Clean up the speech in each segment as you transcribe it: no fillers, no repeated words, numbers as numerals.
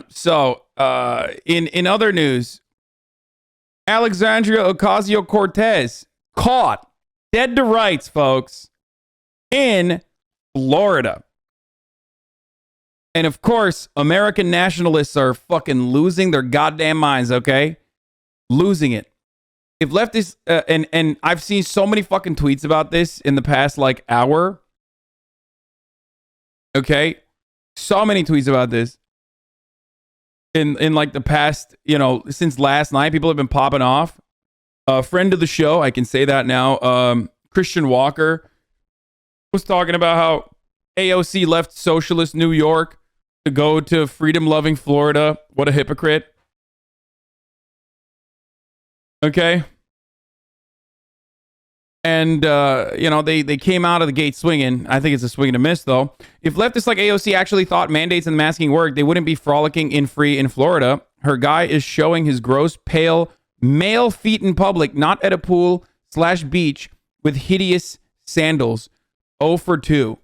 So, in other news, Alexandria Ocasio-Cortez caught dead to rights, folks, in Florida. And of course, American nationalists are fucking losing their goddamn minds, okay? Losing it. If leftists, and I've seen so many fucking tweets about this in the past, like, hour. Okay? So many tweets about this. In like the past, since last night, people have been popping off. A friend of the show, I can say that now, Christian Walker, was talking about how AOC left socialist New York to go to freedom-loving Florida. What a hypocrite. Okay? And, they came out of the gate swinging. I think it's a swing and a miss, though. If leftists like AOC actually thought mandates and masking work, they wouldn't be frolicking in free in Florida. Her guy is showing his gross, pale, male feet in public, not at a pool/beach with hideous sandals. 0 for 2.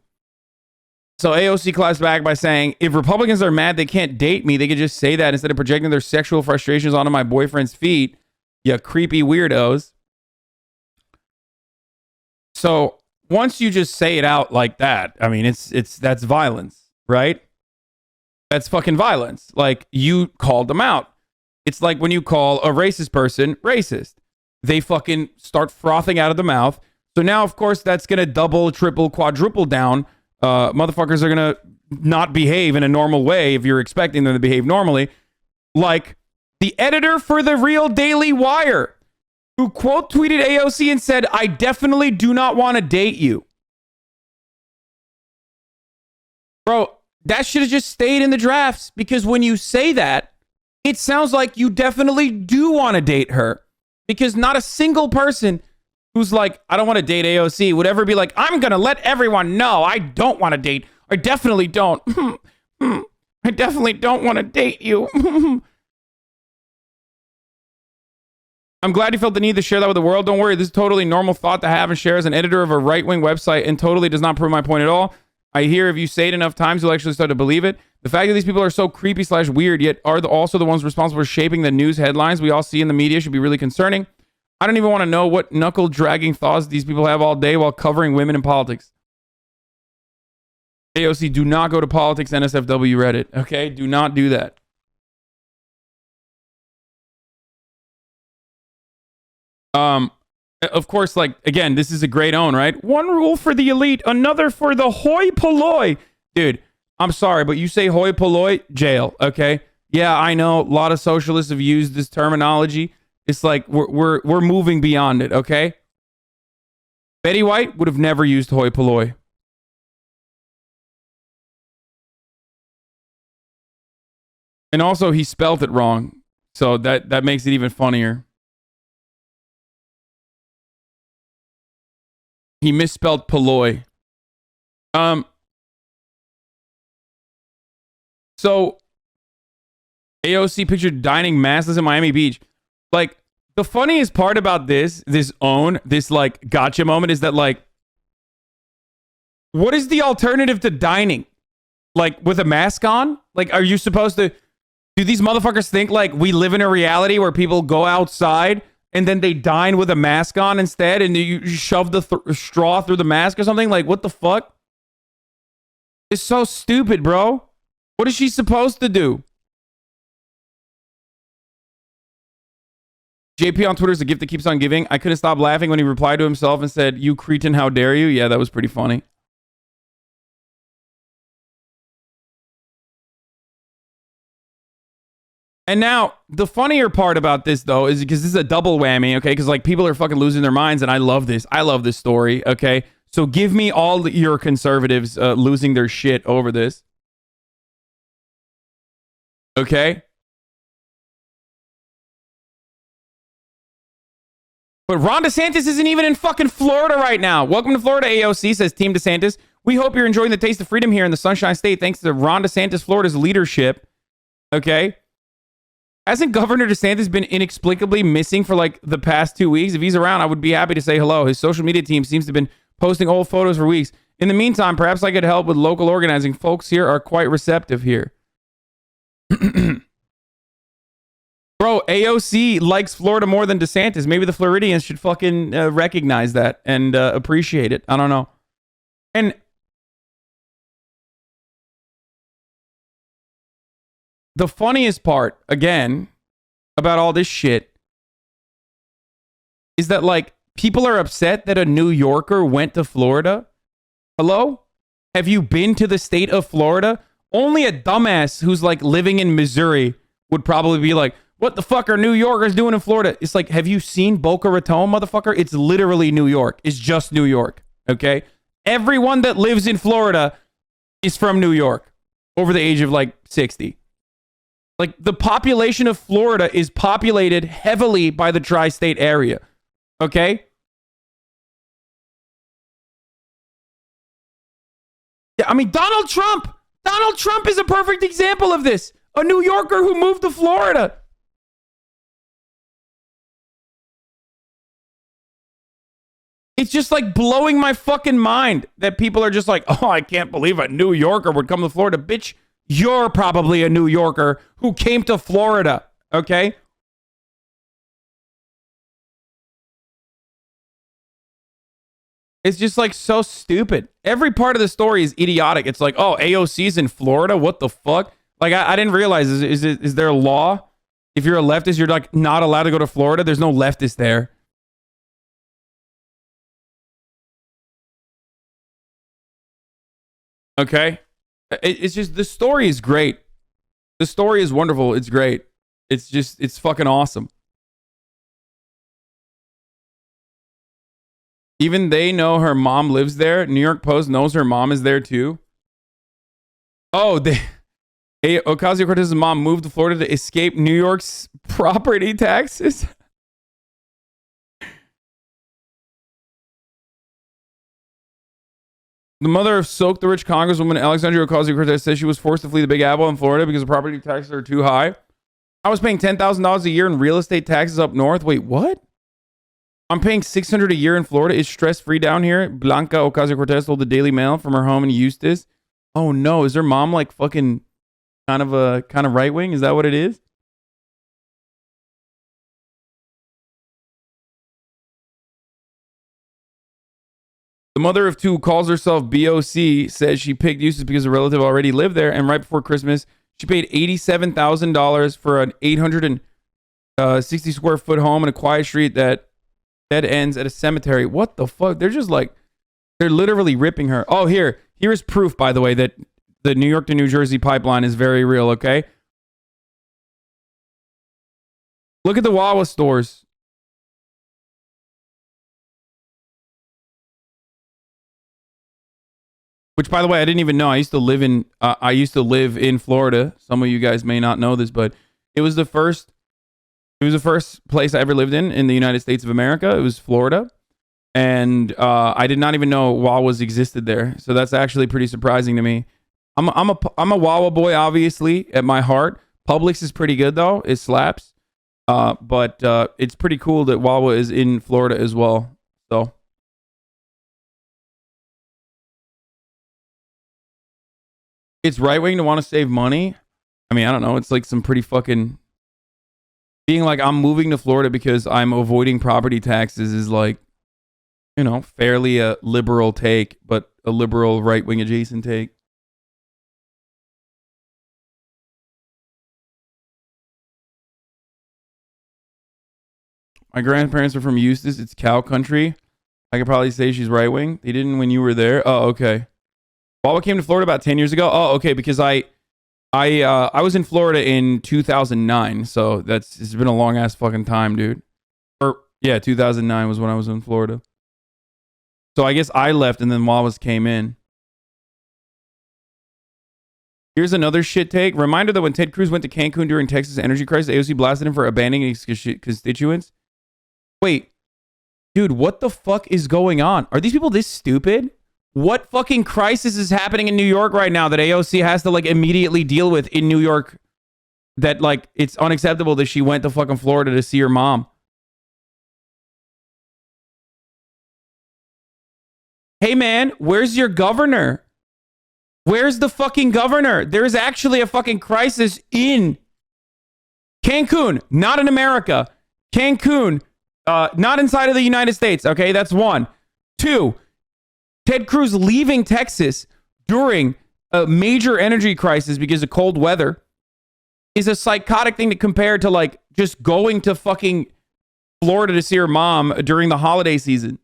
So AOC claps back by saying, if Republicans are mad they can't date me, they could just say that instead of projecting their sexual frustrations onto my boyfriend's feet. You creepy weirdos. So once you just say it out like that, I mean, that's violence, right? That's fucking violence. Like, you called them out. It's like when you call a racist person racist. They fucking start frothing out of the mouth. So now, of course, that's going to double, triple, quadruple down. Motherfuckers are going to not behave in a normal way if you're expecting them to behave normally. Like the editor for The Real Daily Wire, who quote tweeted AOC and said, I definitely do not want to date you. Bro, that should have just stayed in the drafts, because when you say that, it sounds like you definitely do want to date her, because not a single person who's like, I don't want to date AOC would ever be like, I'm going to let everyone know I don't want to date. I definitely don't. I definitely don't want to date you. I'm glad you felt the need to share that with the world. Don't worry, this is totally normal thought to have and share as an editor of a right-wing website, and totally does not prove my point at all. I hear if you say it enough times, you'll actually start to believe it. The fact that these people are so creepy/weird, yet are also the ones responsible for shaping the news headlines we all see in the media, should be really concerning. I don't even want to know what knuckle-dragging thoughts these people have all day while covering women in politics. AOC, do not go to politics NSFW Reddit, okay? Do not do that. Of course, like, again, this is a great own, right? One rule for the elite, another for the hoi polloi. Dude, I'm sorry, but you say hoi polloi, jail, okay? Yeah, I know a lot of socialists have used this terminology. It's like we're moving beyond it, okay? Betty White would have never used hoi polloi. And also, he spelt it wrong, so that makes it even funnier. He misspelled polloi. So AOC pictured dining massless in Miami Beach. Like, the funniest part about this like gotcha moment is that, like, what is the alternative to dining? Like, with a mask on? Like, are you supposed to, do these motherfuckers think like we live in a reality where people go outside and then they dine with a mask on instead, and you shove the straw through the mask or something? Like, what the fuck? It's so stupid, bro. What is she supposed to do? JP on Twitter is a gift that keeps on giving. I couldn't stop laughing when he replied to himself and said, "You cretin, how dare you?" Yeah, that was pretty funny. And now, the funnier part about this, though, is because this is a double whammy, okay? Because, like, people are fucking losing their minds, and I love this. I love this story, okay? So give me all your conservatives losing their shit over this. Okay? But Ron DeSantis isn't even in fucking Florida right now. Welcome to Florida, AOC, says Team DeSantis. We hope you're enjoying the taste of freedom here in the Sunshine State thanks to Ron DeSantis, Florida's leadership. Okay? Hasn't Governor DeSantis been inexplicably missing for like the past 2 weeks? If he's around, I would be happy to say hello. His social media team seems to have been posting old photos for weeks. In the meantime, perhaps I could help with local organizing. Folks here are quite receptive here. Bro, AOC likes Florida more than DeSantis. Maybe the Floridians should fucking recognize that and appreciate it. I don't know. And the funniest part, again, about all this shit is that, like, people are upset that a New Yorker went to Florida. Hello? Have you been to the state of Florida? Only a dumbass who's, like, living in Missouri would probably be like, what the fuck are New Yorkers doing in Florida? It's like, have you seen Boca Raton, motherfucker? It's literally New York. It's just New York, okay? Everyone that lives in Florida is from New York over the age of, like, 60. Like, the population of Florida is populated heavily by the tri-state area, okay? Yeah, I mean, Donald Trump is a perfect example of this. A New Yorker who moved to Florida. It's just like blowing my fucking mind that people are just like, oh, I can't believe a New Yorker would come to Florida. Bitch, you're probably a New Yorker who came to Florida, okay? It's just like so stupid. Every part of the story is idiotic. It's like, oh, AOC's in Florida? What the fuck? Like, I didn't realize, is there a law? If you're a leftist, you're like not allowed to go to Florida? There's no leftist there. Okay? It's just, the story is great. The story is wonderful. It's great. It's just, it's fucking awesome. Even they know her mom lives there. New York Post knows her mom is there too. Oh, Ocasio-Cortez's mom moved to Florida to escape New York's property taxes. The mother of Soak the Rich Congresswoman Alexandria Ocasio-Cortez says she was forced to flee the Big Apple in Florida because the property taxes are too high. I was paying $10,000 a year in real estate taxes up north. Wait, what? I'm paying $600 a year in Florida. Is stress-free down here? Blanca Ocasio-Cortez told the Daily Mail from her home in Eustis. Oh no, is her mom like fucking kind of right-wing? Is that what it is? The mother of two calls herself BOC, says she picked Eustis because a relative already lived there, and right before Christmas, she paid $87,000 for an 860 square foot home in a quiet street that dead ends at a cemetery. What the fuck? They're just like, they're literally ripping her. Oh, here is proof, by the way, that the New York to New Jersey pipeline is very real, okay? Look at the Wawa stores. Which, by the way, I didn't even know. I used to live in Florida. Some of you guys may not know this, but it was the first place I ever lived in the United States of America. It was Florida, and I did not even know Wawa's existed there. So that's actually pretty surprising to me. I'm a Wawa boy, obviously, at my heart. Publix is pretty good though; it slaps. But it's pretty cool that Wawa is in Florida as well. So. It's right wing to want to save money. I mean, I don't know. It's like some pretty fucking being like, I'm moving to Florida because I'm avoiding property taxes is like, you know, fairly a liberal take, but a liberal right wing adjacent take. My grandparents are from Eustis. It's cow country. I could probably say she's right wing. They didn't when you were there. Oh, okay. Wawa came to Florida about 10 years ago. Oh, okay, because I was in Florida in 2009, so it's been a long ass fucking time, dude. Or yeah, 2009 was when I was in Florida. So I guess I left and then Wawa's came in. Here's another shit take. Reminder that when Ted Cruz went to Cancun during Texas energy crisis, AOC blasted him for abandoning his constituents. Wait, dude, what the fuck is going on? Are these people this stupid? What fucking crisis is happening in New York right now that AOC has to like immediately deal with in New York? That like it's unacceptable that she went to fucking Florida to see her mom. Hey man, where's your governor? Where's the fucking governor? There is actually a fucking crisis in Cancun, not in America. Cancun, not inside of the United States. Okay, that's one. Two, Ted Cruz leaving Texas during a major energy crisis because of cold weather is a psychotic thing to compare to like just going to fucking Florida to see her mom during the holiday season.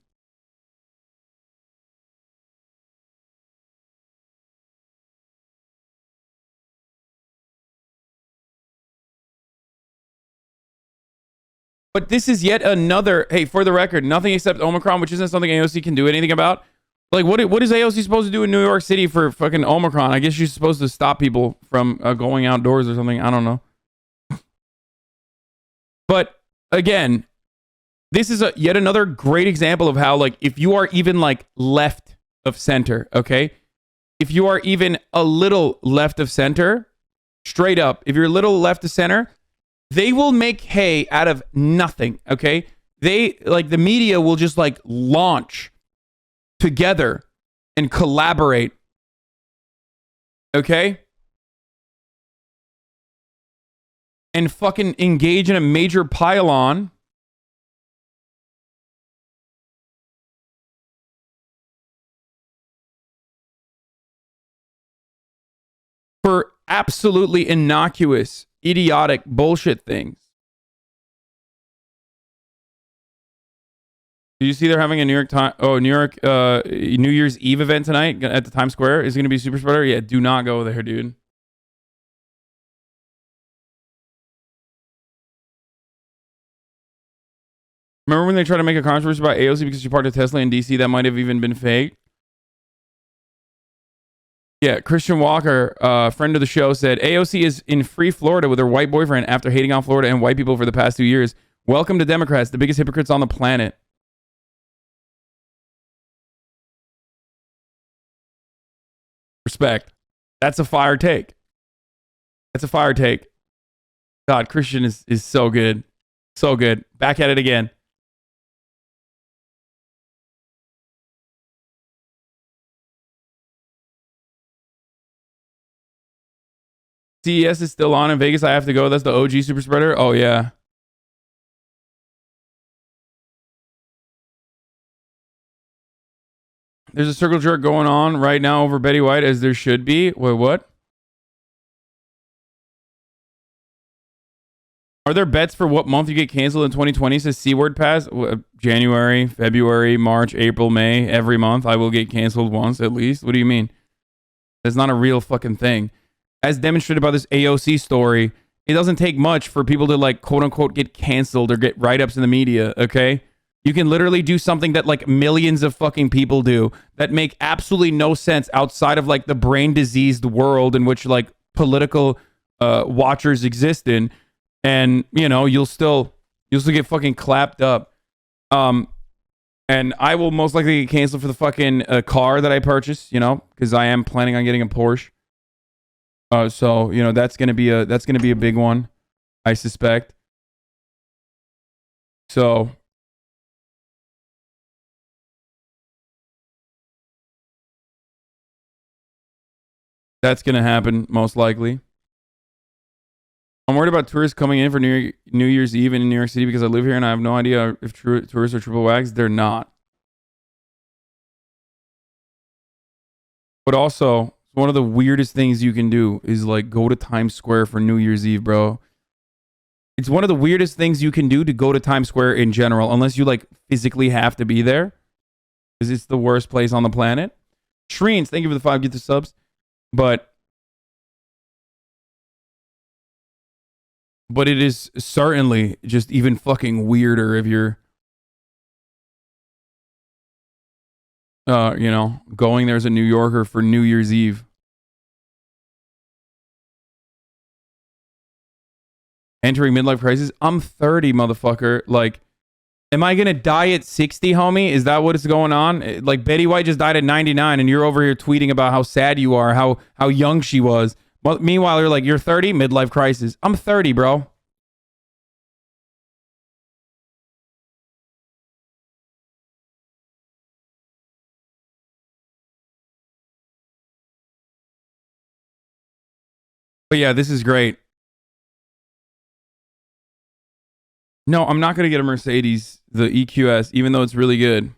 But this is yet another, hey, for the record, nothing except Omicron, which isn't something AOC can do anything about. Like, what is AOC supposed to do in New York City for fucking Omicron? I guess she's supposed to stop people from going outdoors or something. I don't know. But again, this is yet another great example of how, like, if you are even like left of center, okay? If you are even a little left of center, straight up, if you're a little left of center, they will make hay out of nothing, okay? They, like, the media will just, like, launch together and collaborate, okay? And fucking engage in a major pile-on for absolutely innocuous, idiotic bullshit things. Did you see they're having a New York New Year's Eve event tonight at the Times Square? Is it going to be super spreader? Yeah, do not go there, dude. Remember when they tried to make a controversy about AOC because she parked a Tesla in DC? That might have even been fake. Yeah, Christian Walker, friend of the show, said AOC is in free Florida with her white boyfriend after hating on Florida and white people for the past 2 years. Welcome to Democrats, the biggest hypocrites on the planet. Respect. That's a fire take. That's a fire take. God, Christian is so good. So good. Back at it again. CES is still on in Vegas. I have to go. That's the OG super spreader. Oh, yeah. There's a circle jerk going on right now over Betty White, as there should be. Wait, what? Are there bets for what month you get canceled in 2020? It says C-word pass. January, February, March, April, May. Every month I will get canceled once at least. What do you mean? That's not a real fucking thing. As demonstrated by this AOC story, it doesn't take much for people to, like, quote unquote get canceled or get write-ups in the media, okay? You can literally do something that like millions of fucking people do that make absolutely no sense outside of like the brain diseased world in which like political watchers exist in, and you know you'll still get fucking clapped up. And I will most likely get canceled for the fucking car that I purchased, you know, because I am planning on getting a Porsche. So you know that's gonna be a big one, I suspect. So that's going to happen, most likely. I'm worried about tourists coming in for New Year's Eve in New York City because I live here and I have no idea if tourists are triple wags. They're not. But also, one of the weirdest things you can do is like go to Times Square for New Year's Eve, bro. It's one of the weirdest things you can do to go to Times Square in general, unless you like physically have to be there, because it's the worst place on the planet. Shreens, thank you for the 5 gift subs. But it is certainly just even fucking weirder if you're, you know, going there as a New Yorker for New Year's Eve. Entering midlife crisis. I'm 30, motherfucker. Like, am I gonna die at 60, homie? Is that what is going on? Like, Betty White just died at 99, and you're over here tweeting about how sad you are, how young she was. Well, meanwhile, you're like, you're 30, midlife crisis. I'm 30, bro. But yeah, this is great. No, I'm not going to get a Mercedes, the EQS, even though it's really good.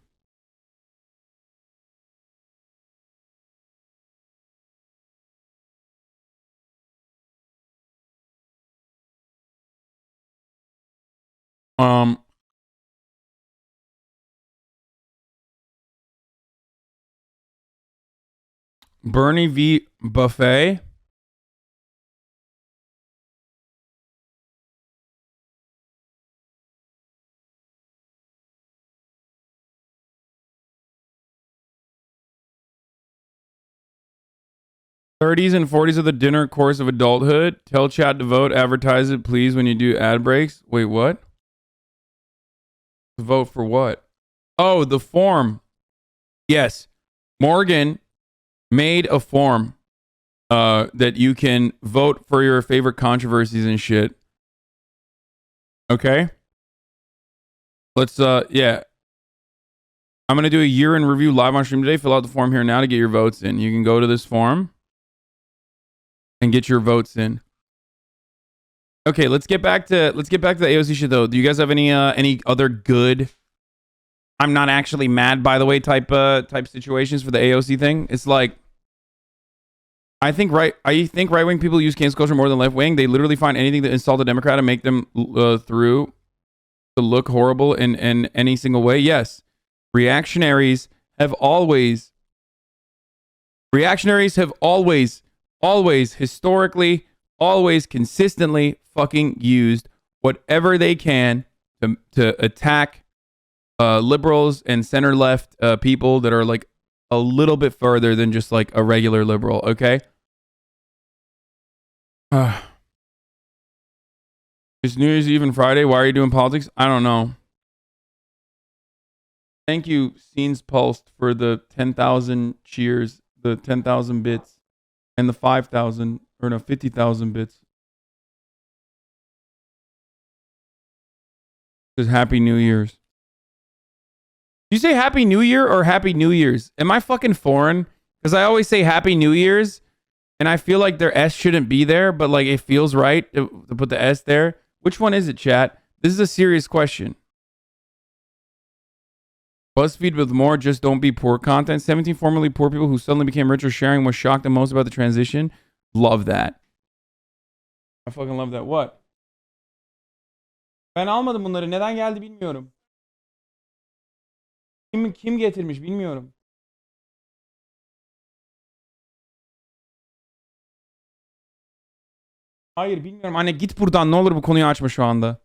Bernie v. Buffet. '30s and '40s of the dinner course of adulthood. Tell chat to vote. Advertise it, please, when you do ad breaks. Wait, what? To vote for what? Oh, the form. Yes. Morgan made a form that you can vote for your favorite controversies and shit. Okay? Let's, yeah. I'm going to do a year in review live on stream today. Fill out the form here now to get your votes in. You can go to this form and get your votes in. Okay, let's get back to the AOC shit though. Do you guys have any other good I'm not actually mad by the way type situations for the AOC thing? It's like I think right-wing people use cancel culture more than left-wing. They literally find anything to insult a Democrat and make them through to look horrible in any single way. Yes. Reactionaries have always historically, always consistently fucking used whatever they can to attack liberals and center left people that are like a little bit further than just like a regular liberal. Okay. It's New Year's Eve and Friday. Why are you doing politics? I don't know. Thank you, Scenes Pulsed, for the 10,000 cheers, the 10,000 bits, and the 5,000, or no, 50,000 bits. It says Happy New Year's. You say Happy New Year or Happy New Year's? Am I fucking foreign? Because I always say Happy New Year's, and I feel like their S shouldn't be there, but like it feels right to put the S there. Which one is it, chat? This is a serious question. BuzzFeed with more just don't be poor content. 17 formerly poor people who suddenly became rich or sharing was shocked the most about the transition. Love that. I fucking love that. What? Ben almadım bunları. Neden geldi bilmiyorum. Kim getirmiş bilmiyorum. Hayır bilmiyorum. Anne git buradan. Ne olur bu konuyu açma şu anda.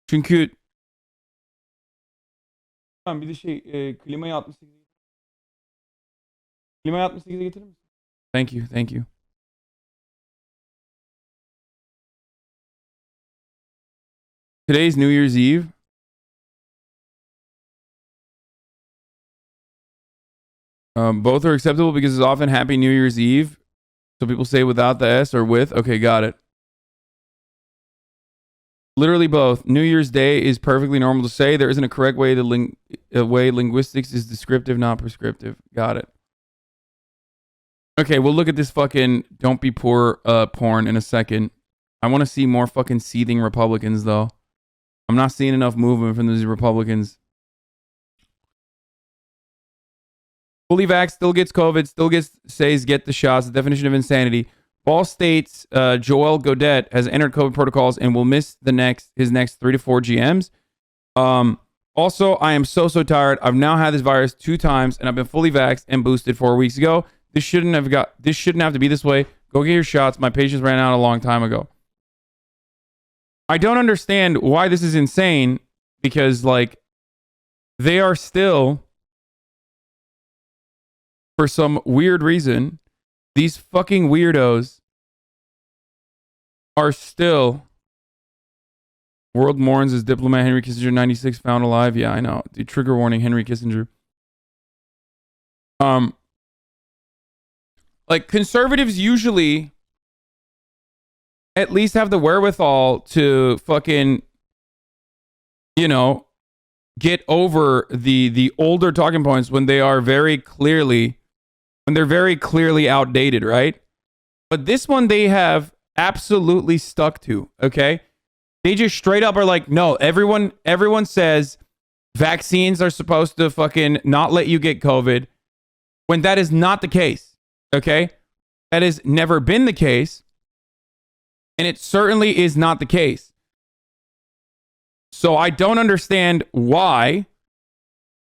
Çünkü bir de klimayı 68'e getirir misin? Thank you. Thank you. Today's New Year's Eve. Both are acceptable because it's often Happy New Year's Eve. So people say without the S or with. Okay, got it. Literally both. New Year's Day is perfectly normal to say. There isn't a correct way way linguistics is descriptive, not prescriptive. Got it. Okay, we'll look at this fucking don't be poor porn in a second. I want to see more fucking seething Republicans, though. I'm not seeing enough movement from these Republicans. Fully vaxxed, still gets COVID, says get the shots. The definition of insanity. Ball State's Joel Godet has entered COVID protocols and will miss his next 3 to 4 GMs. Also, I am so tired. I've now had this virus 2 times and I've been fully vaxxed and boosted 4 weeks ago. This shouldn't have to be this way. Go get your shots. My patience ran out a long time ago. I don't understand why this is insane because like they are still, for some weird reason, these fucking weirdos are still. World mourns as diplomat Henry Kissinger 96 found alive. Yeah, I know. The trigger warning, Henry Kissinger. Like conservatives usually at least have the wherewithal to fucking, you know, get over the older talking points when they're very clearly outdated, right? But this one they have absolutely stuck to, okay? They just straight up are like, no, everyone says vaccines are supposed to fucking not let you get COVID when that is not the case, okay? That has never been the case, and it certainly is not the case. So I don't understand why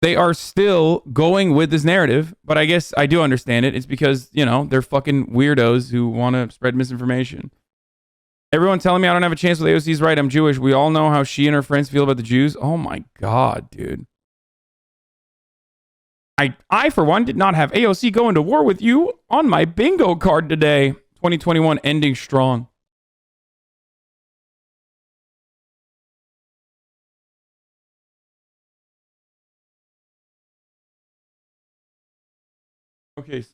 they are still going with this narrative, but I guess I do understand it. It's because, you know, they're fucking weirdos who want to spread misinformation. Everyone telling me I don't have a chance with AOC's right. I'm Jewish. We all know how she and her friends feel about the Jews. Oh my God, dude. I for one, did not have AOC going to war with you on my bingo card today. 2021 ending strong. Okay,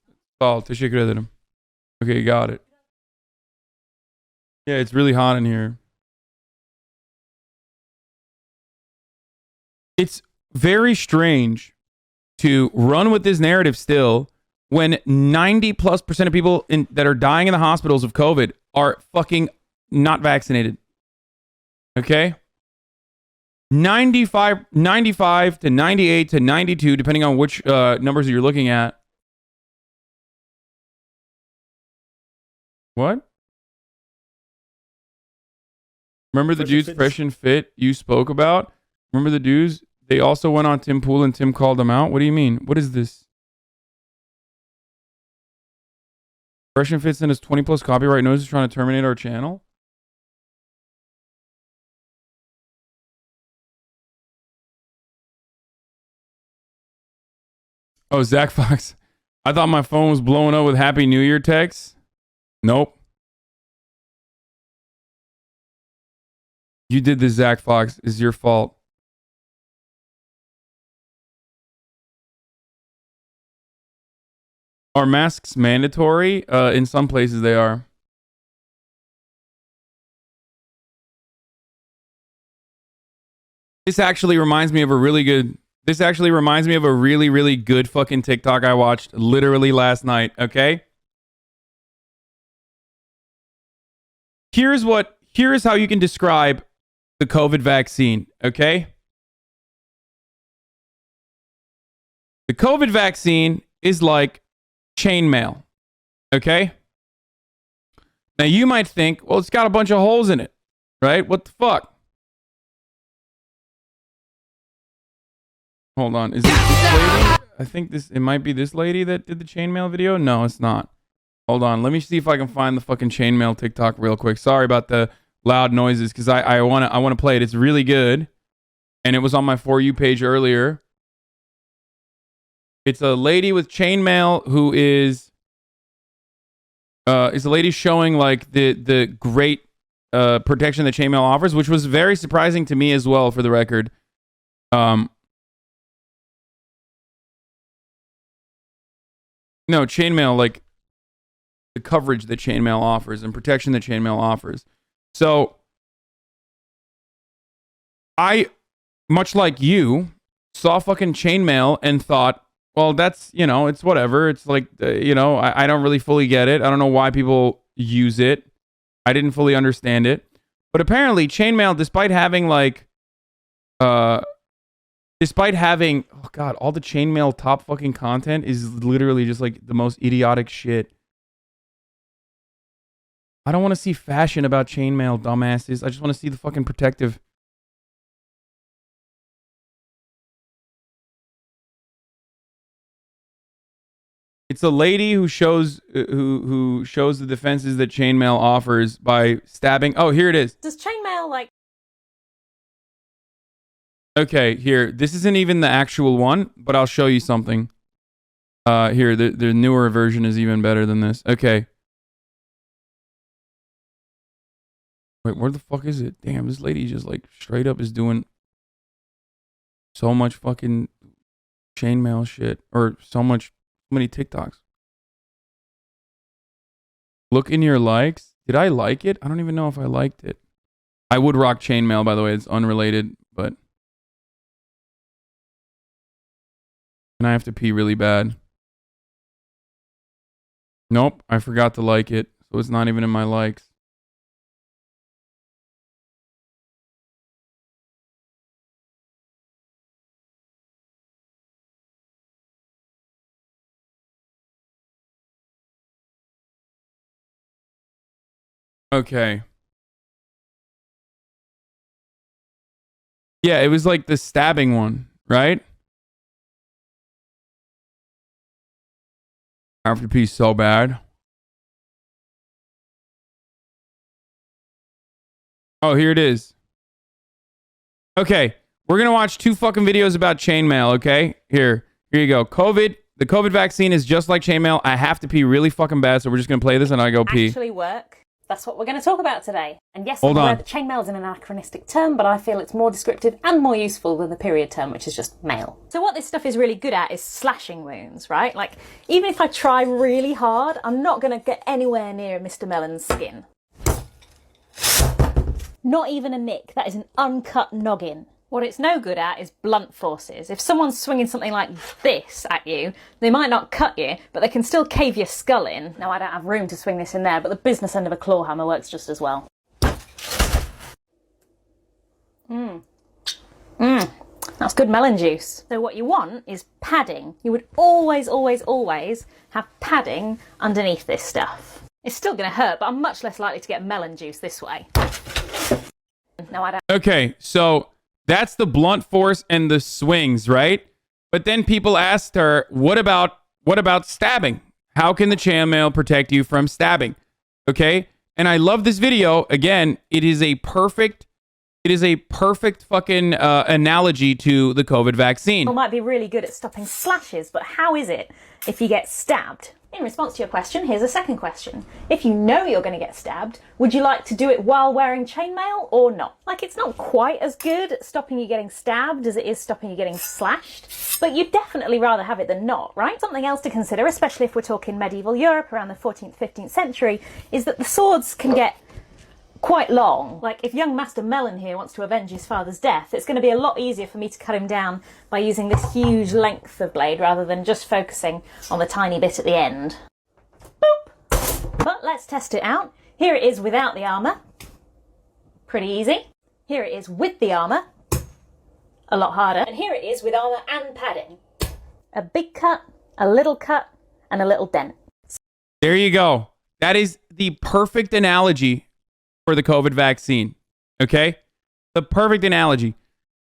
teşekkür ederim. Okay, got it. Yeah, it's really hot in here. It's very strange to run with this narrative still when 90+% of people that are dying in the hospitals of COVID are fucking not vaccinated. Okay? 95 to 98 to 92, depending on which numbers you're looking at. What? Remember the dudes fresh and fit you spoke about? Remember the dudes? They also went on Tim Pool and Tim called them out. What do you mean? What is this? Fresh and Fit sent us 20+ copyright notices trying to terminate our channel. Oh, Zach Fox. I thought my phone was blowing up with Happy New Year texts. Nope. You did this, Zach Fox. It's your fault. Are masks mandatory? In some places they are. This actually reminds me of a really good fucking TikTok I watched literally last night, okay? Here's how you can describe the COVID vaccine, okay? The COVID vaccine is like chainmail, okay? Now you might think, well, it's got a bunch of holes in it, right? What the fuck? Hold on, is it this lady? I think it might be this lady that did the chainmail video. No, it's not. Hold on, let me see if I can find the fucking chainmail TikTok real quick. Sorry about the loud noises, because I wanna play it. It's really good, and it was on my For You page earlier. It's a lady with chainmail who is a lady showing like the great protection that chainmail offers, which was very surprising to me as well, for the record. No, chainmail, like the coverage that chainmail offers and protection that chainmail offers. So I, much like you, saw fucking chainmail and thought, well, that's, you know, it's whatever. It's like, you know, I don't really fully get it. I don't know why people use it. I didn't fully understand it. But apparently chainmail, despite having oh God, all the chainmail top fucking content is literally just like the most idiotic shit. I don't want to see fashion about chainmail, dumbasses. I just want to see the fucking protective. It's a lady who shows the defenses that chainmail offers by stabbing. Oh, here it is. Does chainmail like? Okay, here. This isn't even the actual one, but I'll show you something. Here, the newer version is even better than this. Okay. Wait, where the fuck is it? Damn, this lady just like straight up is doing so much fucking chainmail shit, or so many TikToks. Look in your likes. Did I like it? I don't even know if I liked it. I would rock chainmail, by the way. It's unrelated, but. And I have to pee really bad. Nope, I forgot to like it. so it's not even in my likes. Okay. Yeah, it was like the stabbing one, right? Afterpiece so bad. Oh, here it is. Okay, we're gonna watch 2 fucking videos about chainmail. Okay, here you go. The COVID vaccine is just like chainmail. I have to pee really fucking bad, so we're just gonna play this and I go pee. Actually work. That's what we're going to talk about today. And yes, Hold I'm aware on. that chainmail is an anachronistic term, but I feel it's more descriptive and more useful than the period term, which is just mail. So what this stuff is really good at is slashing wounds, right? Like, even if I try really hard, I'm not going to get anywhere near Mr. Melon's skin. Not even a nick. That is an uncut noggin. What it's no good at is blunt forces. If someone's swinging something like this at you, they might not cut you, but they can still cave your skull in. Now, I don't have room to swing this in there, but the business end of a claw hammer works just as well. That's good melon juice. So what you want is padding. You would always, always, always have padding underneath this stuff. It's still going to hurt, but I'm much less likely to get melon juice this way. No, I don't. Okay, so that's the blunt force and the swings, right? But then people asked her, what about stabbing? How can the chainmail protect you from stabbing? Okay? And I love this video. Again, it is a perfect fucking analogy to the COVID vaccine. People might be really good at stopping slashes, but how is it if you get stabbed? In response to your question, here's a second question. If you know you're going to get stabbed, would you like to do it while wearing chainmail or not? Like, it's not quite as good at stopping you getting stabbed as it is stopping you getting slashed, but you'd definitely rather have it than not, right? Something else to consider, especially if we're talking medieval Europe around the 14th, 15th century, is that the swords can get quite long. Like, if young Master Melon here wants to avenge his father's death, it's going to be a lot easier for me to cut him down by using this huge length of blade rather than just focusing on the tiny bit at the end. Boop! But let's test it out. Here it is without the armour. Pretty easy. Here it is with the armour. A lot harder. And here it is with armour and padding. A big cut, a little cut, and a little dent. There you go. That is the perfect analogy for the COVID vaccine. Okay? The perfect analogy.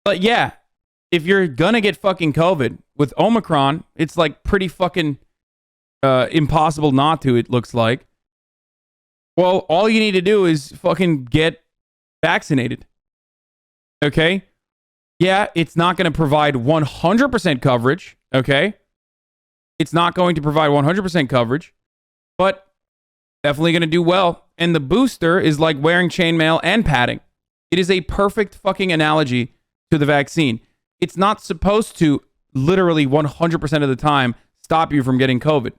But yeah, if you're gonna get fucking COVID with Omicron, it's like pretty fucking impossible not to, it looks like. Well, all you need to do is fucking get vaccinated. Okay? Yeah, it's not gonna provide 100% coverage. Okay? It's not going to provide 100% coverage, but definitely gonna do well. And the booster is like wearing chainmail and padding. It is a perfect fucking analogy to the vaccine. It's not supposed to literally 100% of the time stop you from getting COVID.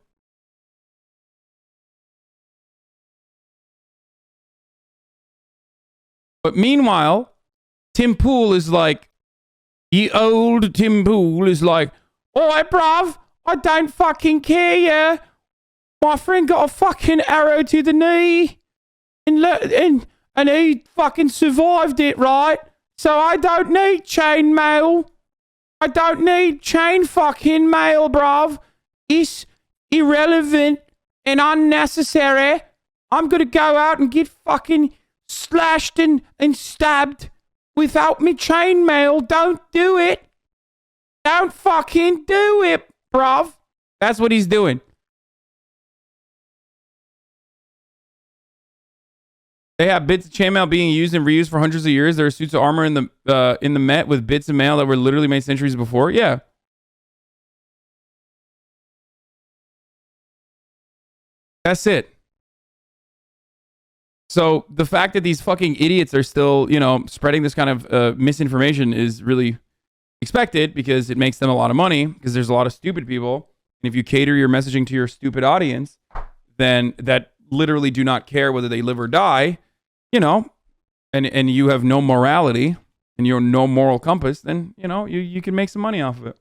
But meanwhile, Tim Pool is like, the old Tim Pool is like, alright, bruv, I don't fucking care, yeah. My friend got a fucking arrow to the knee. And he fucking survived it, right? So I don't need chainmail. I don't need chain fucking mail, bruv. It's irrelevant and unnecessary. I'm gonna go out and get fucking slashed and stabbed without me chainmail. Don't do it. Don't fucking do it, bruv. That's what he's doing. They have bits of chainmail being used and reused for hundreds of years. There are suits of armor in the Met with bits of mail that were literally made centuries before. Yeah. That's it. So the fact that these fucking idiots are still, spreading this kind of misinformation is really expected because it makes them a lot of money because there's a lot of stupid people. And if you cater your messaging to your stupid audience, then that literally do not care whether they live or die, and you have no morality and you're no moral compass, then, you can make some money off of it.